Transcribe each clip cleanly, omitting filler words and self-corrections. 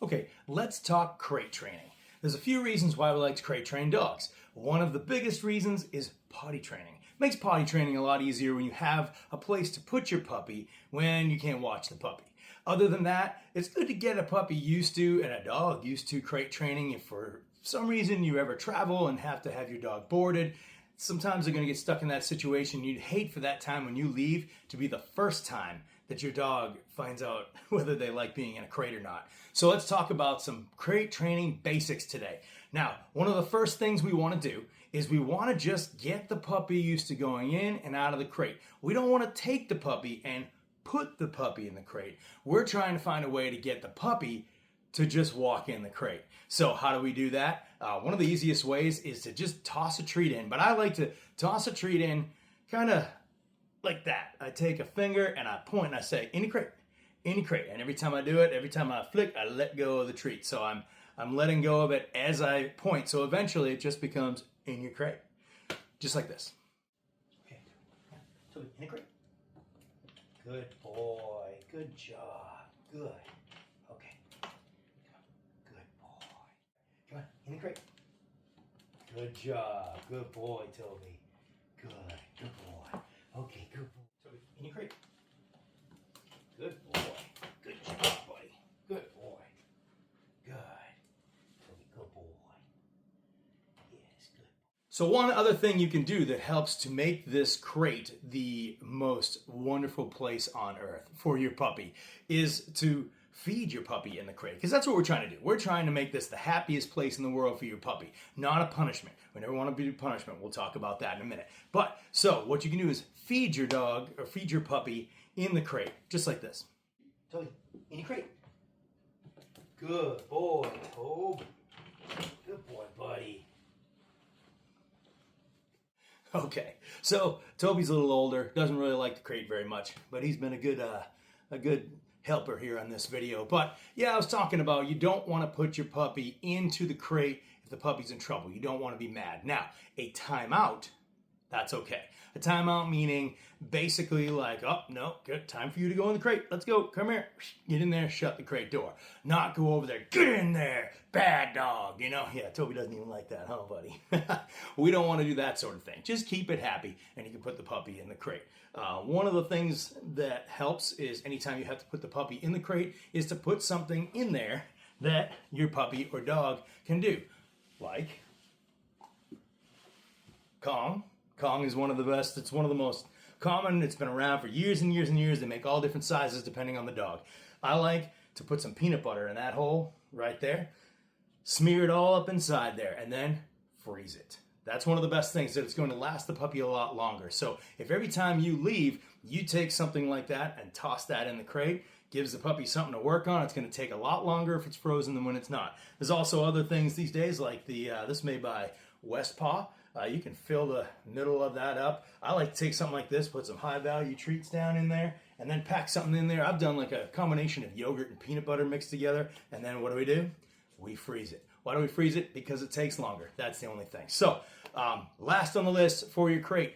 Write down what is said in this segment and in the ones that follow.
Okay, let's talk crate training. There's a few reasons why we like to crate train dogs. One of the biggest reasons is potty training. It makes potty training a lot easier when you have a place to put your puppy when you can't watch the puppy. Other than that, it's good to get a puppy used to and a dog used to crate training. If for some reason you ever travel and have to have your dog boarded, sometimes they're going to get stuck in that situation. You'd hate for that time when you leave to be the first time that your dog finds out whether they like being in a crate or not. So let's talk about some crate training basics today. Now, one of the first things we want to do is we want to just get the puppy used to going in and out of the crate. We don't want to take the puppy and put the puppy in the crate. We're trying to find a way to get the puppy to just walk in the crate. So how do we do that? One of the easiest ways is to just toss a treat in. But I like to toss a treat in kind of like that. I take a finger and I point and I say, in the crate, in the crate. And every time I do it, every time I flick, I let go of the treat. So I'm letting go of it as I point. So eventually it just becomes in your crate. Just like this. Okay. So in the crate. Good boy. Good job. Good. Okay. Come on. Good boy. Come on. In the crate. Good job. Good boy, Toby. Good. Good boy. Okay, good boy. Toby, in your crate. Good boy. Good job, buddy. Good boy. Good. Toby, good boy. Yes, good. So one other thing you can do that helps to make this crate the most wonderful place on earth for your puppy is to feed your puppy in the crate, because that's what we're trying to do. We're trying to make this the happiest place in the world for your puppy, not a punishment. We never want to do punishment. We'll talk about that in a minute. But so what you can do is feed your dog or feed your puppy in the crate, just like this. Toby, in your crate. Good boy, Toby. Good boy, buddy. Okay, so Toby's a little older, doesn't really like the crate very much, but he's been a good helper here on this video. But yeah, I was talking about you don't want to put your puppy into the crate if the puppy's in trouble. You don't want to be mad. Now, a timeout, that's okay. A timeout meaning basically like, oh, no, good, time for you to go in the crate. Let's go, come here. Get in there, shut the crate door. Not go over there, get in there, bad dog. You know, yeah, Toby doesn't even like that, huh, buddy? We don't want to do that sort of thing. Just keep it happy and you can put the puppy in the crate. One of the things that helps is anytime you have to put the puppy in the crate is to put something in there that your puppy or dog can do. Like Kong. Kong is one of the best. It's one of the most common. It's been around for years and years and years. They make all different sizes depending on the dog. I like to put some peanut butter in that hole right there, smear it all up inside there, and then freeze it. That's one of the best things, that it's going to last the puppy a lot longer. So if every time you leave, you take something like that and toss that in the crate, gives the puppy something to work on. It's going to take a lot longer if it's frozen than when it's not. There's also other things these days like this is made by Westpaw. You can fill the middle of that up. I like to take something like this, put some high value treats down in there, and then pack something in there. I've done like a combination of yogurt and peanut butter mixed together, and then what do? We freeze it. Why do we freeze it? Because it takes longer. That's the only thing. So last on the list for your crate,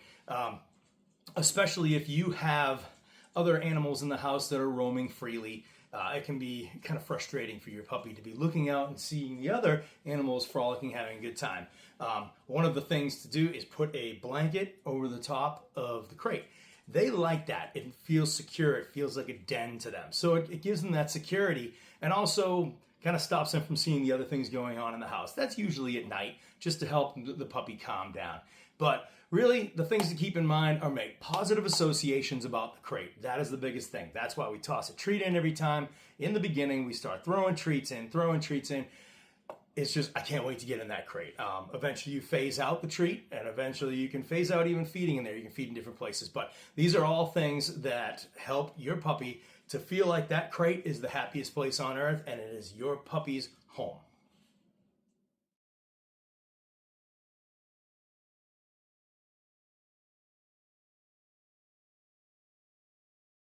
especially if you have other animals in the house that are roaming freely, it can be kind of frustrating for your puppy to be looking out and seeing the other animals frolicking, having a good time. One of the things to do is put a blanket over the top of the crate. They like that. It feels secure. It feels like a den to them. So it gives them that security and also kind of stops them from seeing the other things going on in the house. That's usually at night, just to help the puppy calm down. But really, the things to keep in mind are make positive associations about the crate. That is the biggest thing. That's why we toss a treat in every time. In the beginning, we start throwing treats in. It's just, I can't wait to get in that crate. Eventually you phase out the treat, and eventually you can phase out even feeding in there. You can feed in different places. But these are all things that help your puppy to feel like that crate is the happiest place on earth, and it is your puppy's home.